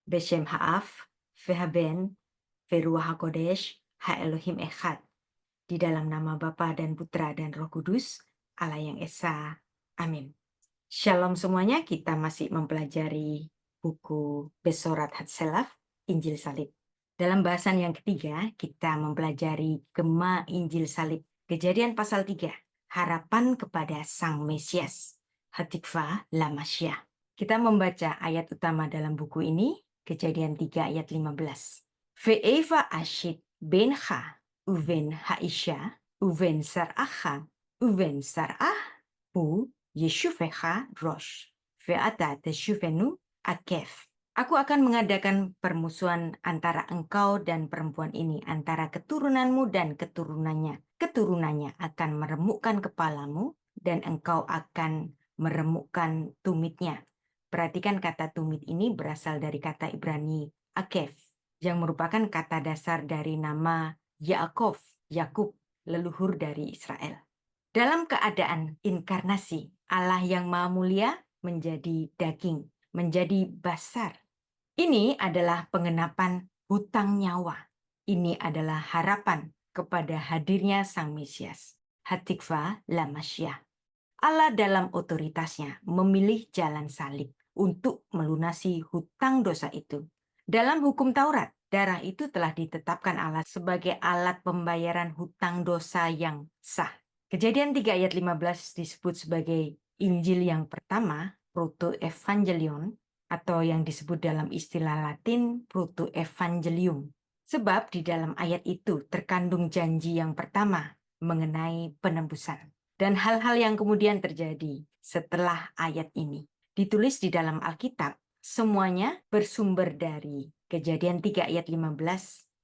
Beshem Ha'af, Vehaben, Veruah HaKodesh, Ha Elohim Echad. Di dalam nama Bapa dan Putra dan Roh Kudus, Allah yang Esa. Amin. Shalom semuanya, kita masih mempelajari buku Besorat Hatselaf, Injil Salib. Dalam bahasan yang ketiga, kita mempelajari Gema Injil Salib. Kejadian pasal 3, harapan kepada Sang Mesias. Hatikva Lamasya. Kita membaca ayat utama dalam buku ini, Kejadian 3 ayat 15. Ve'eva ashit bencha uven haisha uven sar'acha uven sar'ah hu yeshufecha rosh ve'ata teshufenu akef. Aku akan mengadakan permusuhan antara engkau dan perempuan ini, antara keturunanmu dan keturunannya. Keturunannya akan meremukkan kepalamu dan engkau akan meremukkan tumitnya. Perhatikan kata tumit ini berasal dari kata Ibrani akef, yang merupakan kata dasar dari nama Yaakov, Yakub, leluhur dari Israel. Dalam keadaan inkarnasi, Allah yang Maha Mulia menjadi daging, menjadi basar. Ini adalah pengenapan hutang nyawa. Ini adalah harapan kepada hadirnya Sang Mesias. Hatikva Lamasya. Allah dalam otoritasnya memilih jalan salib untuk melunasi hutang dosa itu. Dalam hukum Taurat, darah itu telah ditetapkan Allah sebagai alat pembayaran hutang dosa yang sah. Kejadian 3 ayat 15 disebut sebagai Injil yang pertama, Proto-Evangelion, atau yang disebut dalam istilah Latin Proto-Evangelium. Sebab di dalam ayat itu terkandung janji yang pertama mengenai penebusan. Dan hal-hal yang kemudian terjadi setelah ayat ini. Ditulis di dalam Alkitab, semuanya bersumber dari Kejadian 3 ayat 15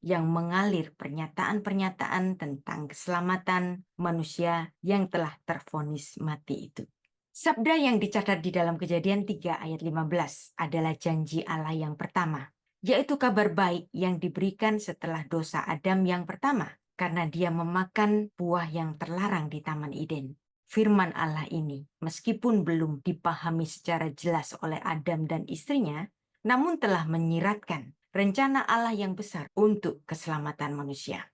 yang mengalir pernyataan-pernyataan tentang keselamatan manusia yang telah tervonis mati itu. Sabda yang dicatat di dalam Kejadian 3 ayat 15 adalah janji Allah yang pertama, yaitu kabar baik yang diberikan setelah dosa Adam yang pertama, karena dia memakan buah yang terlarang di Taman Eden. Firman Allah ini, meskipun belum dipahami secara jelas oleh Adam dan istrinya, namun telah menyiratkan rencana Allah yang besar untuk keselamatan manusia.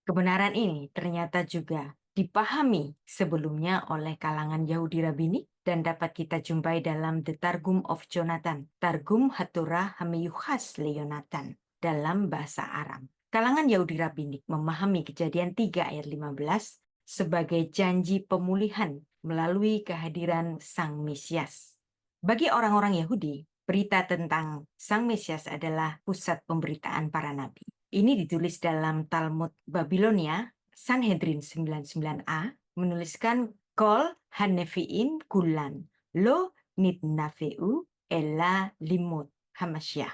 Kebenaran ini ternyata juga dipahami sebelumnya oleh kalangan Yahudi Rabbinik dan dapat kita jumpai dalam The Targum of Jonathan, Targum Hatorah Hamiyuchas Leonatan dalam bahasa Aram. Kalangan Yahudi Rabbinik memahami Kejadian 3 ayat 15 sebagai janji pemulihan melalui kehadiran Sang Mesias. Bagi orang-orang Yahudi, berita tentang Sang Mesias adalah pusat pemberitaan para nabi. Ini ditulis dalam Talmud Babilonia, Sanhedrin 99a, menuliskan Kol Hanefi'im Kulan, Lo Nitnafeu Ella Limut Hamasyah.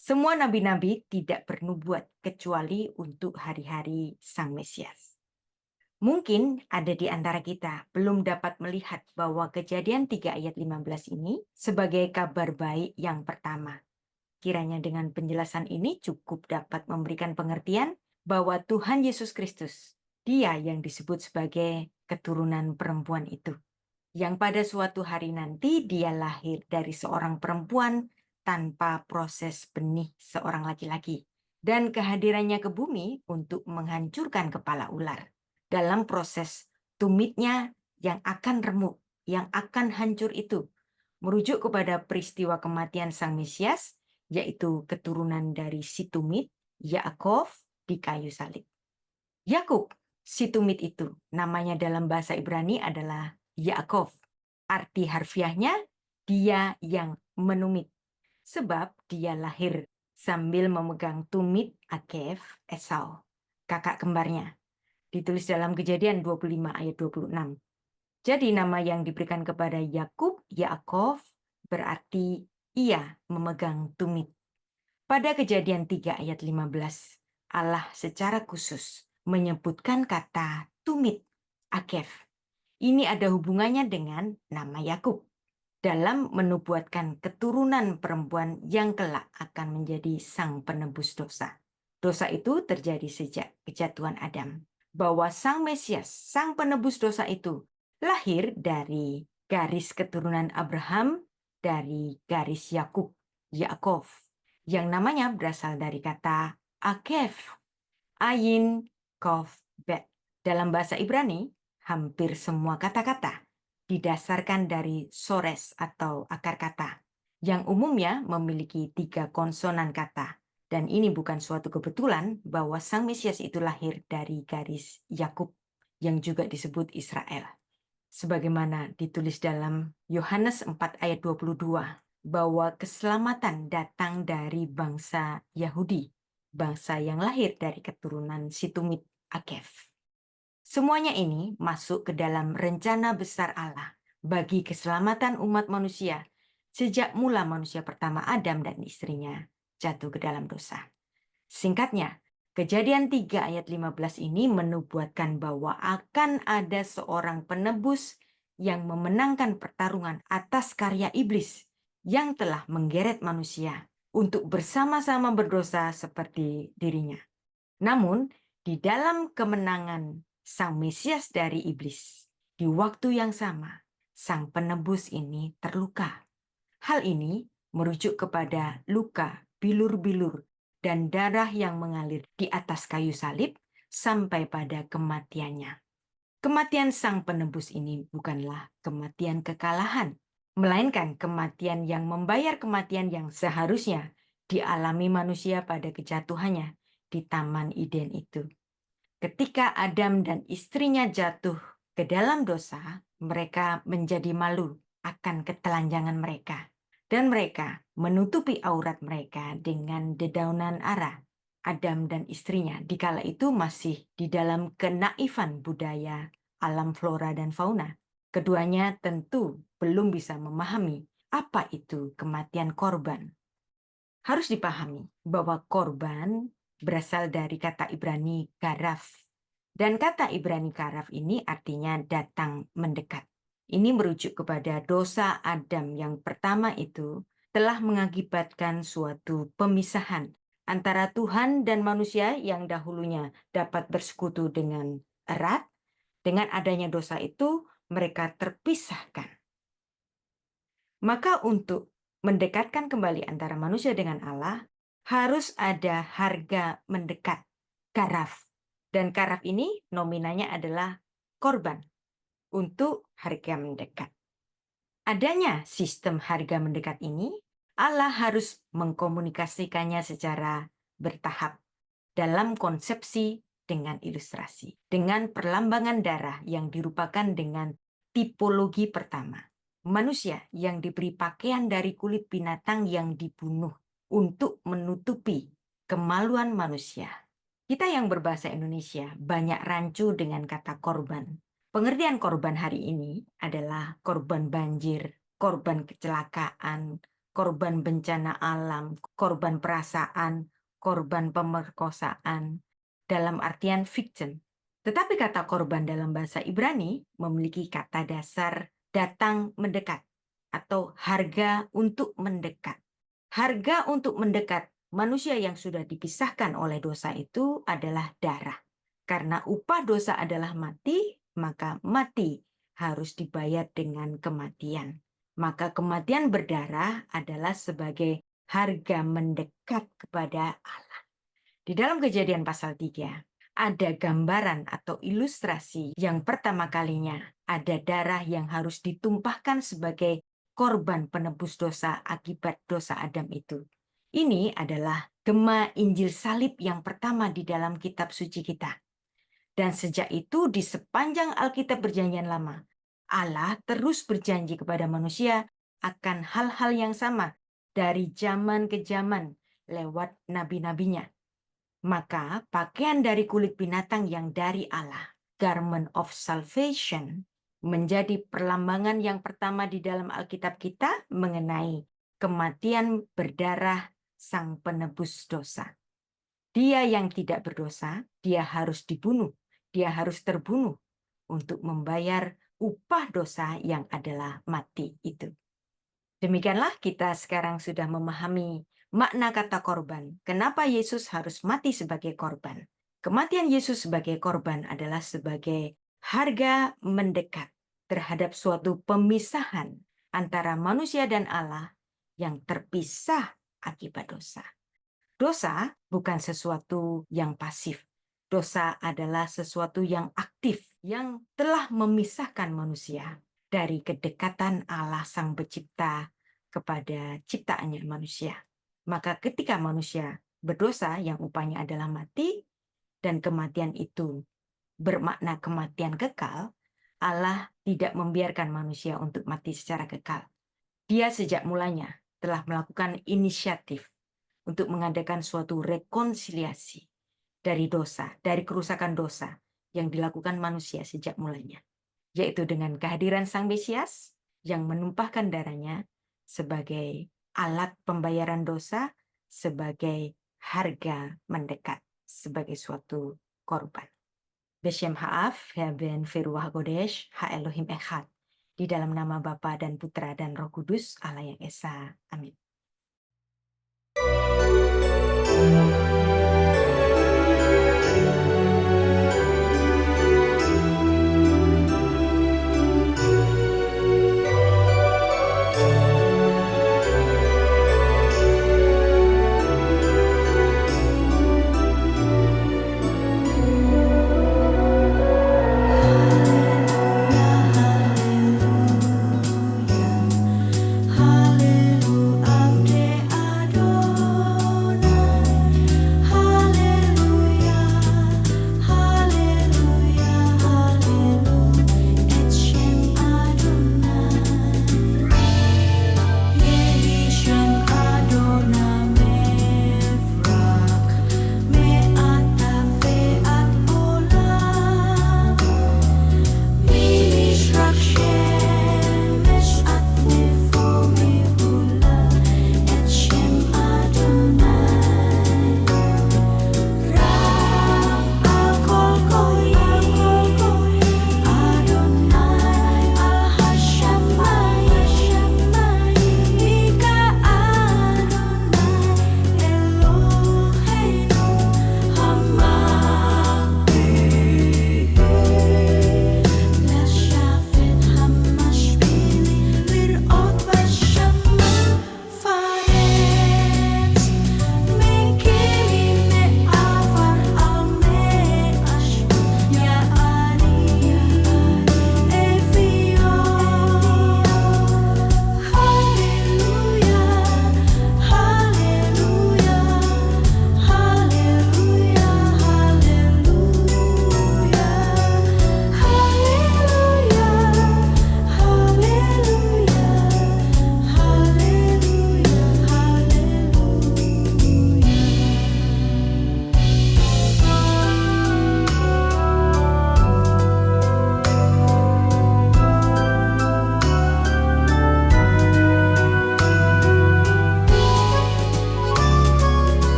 Semua nabi-nabi tidak bernubuat kecuali untuk hari-hari Sang Mesias. Mungkin ada di antara kita belum dapat melihat bahwa Kejadian 3 ayat 15 ini sebagai kabar baik yang pertama. Kiranya dengan penjelasan ini cukup dapat memberikan pengertian bahwa Tuhan Yesus Kristus, Dia yang disebut sebagai keturunan perempuan itu, yang pada suatu hari nanti Dia lahir dari seorang perempuan tanpa proses benih seorang laki-laki, dan kehadirannya ke bumi untuk menghancurkan kepala ular. Dalam proses tumitnya yang akan remuk, yang akan hancur itu, merujuk kepada peristiwa kematian Sang Mesias, yaitu keturunan dari si tumit, Yaakov, di kayu salib. Yakub, si tumit itu, namanya dalam bahasa Ibrani adalah Yaakov. Arti harfiahnya, dia yang menumit. Sebab dia lahir sambil memegang tumit Akef Esau, kakak kembarnya. Ditulis dalam Kejadian 25 ayat 26. Jadi nama yang diberikan kepada Yakub, Yaakov, berarti ia memegang tumit. Pada Kejadian 3 ayat 15, Allah secara khusus menyebutkan kata tumit, Akef. Ini ada hubungannya dengan nama Yakub dalam menubuatkan keturunan perempuan yang kelak akan menjadi sang penebus dosa. Dosa itu terjadi sejak kejatuhan Adam. Bahwa Sang Mesias, sang penebus dosa itu, lahir dari garis keturunan Abraham, dari garis Yakub, Yaakov. yang namanya berasal dari kata akef, ayin, kof, bet. Dalam bahasa Ibrani, hampir semua kata-kata didasarkan dari sores atau akar kata, yang umumnya memiliki 3 konsonan kata. Dan ini bukan suatu kebetulan bahwa Sang Mesias itu lahir dari garis Yakub, yang juga disebut Israel. Sebagaimana ditulis dalam Yohanes 4 ayat 22, bahwa keselamatan datang dari bangsa Yahudi, bangsa yang lahir dari keturunan Situmit Akef. Semuanya ini masuk ke dalam rencana besar Allah bagi keselamatan umat manusia sejak mula manusia pertama Adam dan istrinya jatuh ke dalam dosa. Singkatnya, Kejadian 3 ayat 15 ini menubuatkan bahwa akan ada seorang penebus yang memenangkan pertarungan atas karya iblis yang telah menggeret manusia untuk bersama-sama berdosa seperti dirinya. Namun, di dalam kemenangan Sang Mesias dari iblis, di waktu yang sama, Sang Penebus ini terluka. Hal ini merujuk kepada luka, bilur-bilur, dan darah yang mengalir di atas kayu salib sampai pada kematiannya. Kematian Sang Penebus ini bukanlah kematian kekalahan, melainkan kematian yang membayar kematian yang seharusnya dialami manusia pada kejatuhannya di Taman Eden itu. Ketika Adam dan istrinya jatuh ke dalam dosa, mereka menjadi malu akan ketelanjangan mereka. Dan mereka menutupi aurat mereka dengan dedaunan ara. Adam dan istrinya dikala itu masih di dalam kenaifan budaya alam flora dan fauna. Keduanya tentu belum bisa memahami apa itu kematian korban. Harus dipahami bahwa korban berasal dari kata Ibrani karaf. Dan kata Ibrani karaf ini artinya datang mendekat. Ini merujuk kepada dosa Adam yang pertama itu telah mengakibatkan suatu pemisahan antara Tuhan dan manusia yang dahulunya dapat bersekutu dengan erat. Dengan adanya dosa itu, mereka terpisahkan. Maka untuk mendekatkan kembali antara manusia dengan Allah, harus ada harga mendekat, karaf. Dan karaf ini nominanya adalah korban untuk harga mendekat. Adanya sistem harga mendekat ini, Allah harus mengkomunikasikannya secara bertahap dalam konsepsi dengan ilustrasi, dengan perlambangan darah yang dirupakan dengan tipologi pertama. Manusia yang diberi pakaian dari kulit binatang yang dibunuh untuk menutupi kemaluan manusia. Kita yang berbahasa Indonesia banyak rancu dengan kata korban. Pengertian korban hari ini adalah korban banjir, korban kecelakaan, korban bencana alam, korban perasaan, korban pemerkosaan, dalam artian victim. Tetapi kata korban dalam bahasa Ibrani memiliki kata dasar datang mendekat atau harga untuk mendekat. Harga untuk mendekat manusia yang sudah dipisahkan oleh dosa itu adalah darah. Karena upah dosa adalah mati, maka mati harus dibayar dengan kematian. Maka kematian berdarah adalah sebagai harga mendekat kepada Allah. Di dalam Kejadian pasal 3, ada gambaran atau ilustrasi yang pertama kalinya ada darah yang harus ditumpahkan sebagai korban penebus dosa akibat dosa Adam itu. Ini adalah gema Injil salib yang pertama di dalam kitab suci kita. Dan sejak itu di sepanjang Alkitab Perjanjian Lama, Allah terus berjanji kepada manusia akan hal-hal yang sama dari zaman ke zaman lewat nabi-nabinya. Maka pakaian dari kulit binatang yang dari Allah, garment of salvation, menjadi perlambangan yang pertama di dalam Alkitab kita mengenai kematian berdarah Sang Penebus dosa. Dia yang tidak berdosa, dia harus dibunuh, dia harus terbunuh untuk membayar upah dosa yang adalah mati itu. Demikianlah kita sekarang sudah memahami makna kata korban. Kenapa Yesus harus mati sebagai korban? Kematian Yesus sebagai korban adalah sebagai harga mendekat terhadap suatu pemisahan antara manusia dan Allah yang terpisah akibat dosa. Dosa bukan sesuatu yang pasif. Dosa adalah sesuatu yang aktif, yang telah memisahkan manusia dari kedekatan Allah Sang Pencipta kepada ciptaannya manusia. Maka ketika manusia berdosa yang upahnya adalah mati, dan kematian itu bermakna kematian kekal, Allah tidak membiarkan manusia untuk mati secara kekal. Dia sejak mulanya telah melakukan inisiatif untuk mengadakan suatu rekonsiliasi dari dosa, dari kerusakan dosa yang dilakukan manusia sejak mulanya, yaitu dengan kehadiran Sang Mesias yang menumpahkan darahnya sebagai alat pembayaran dosa, sebagai harga mendekat, sebagai suatu korban. Beshem Ha'af, Ben Feruah Kodesh, Ha Elohim Echad. Di dalam nama Bapa dan Putra dan Roh Kudus, Allah yang Esa. Amin.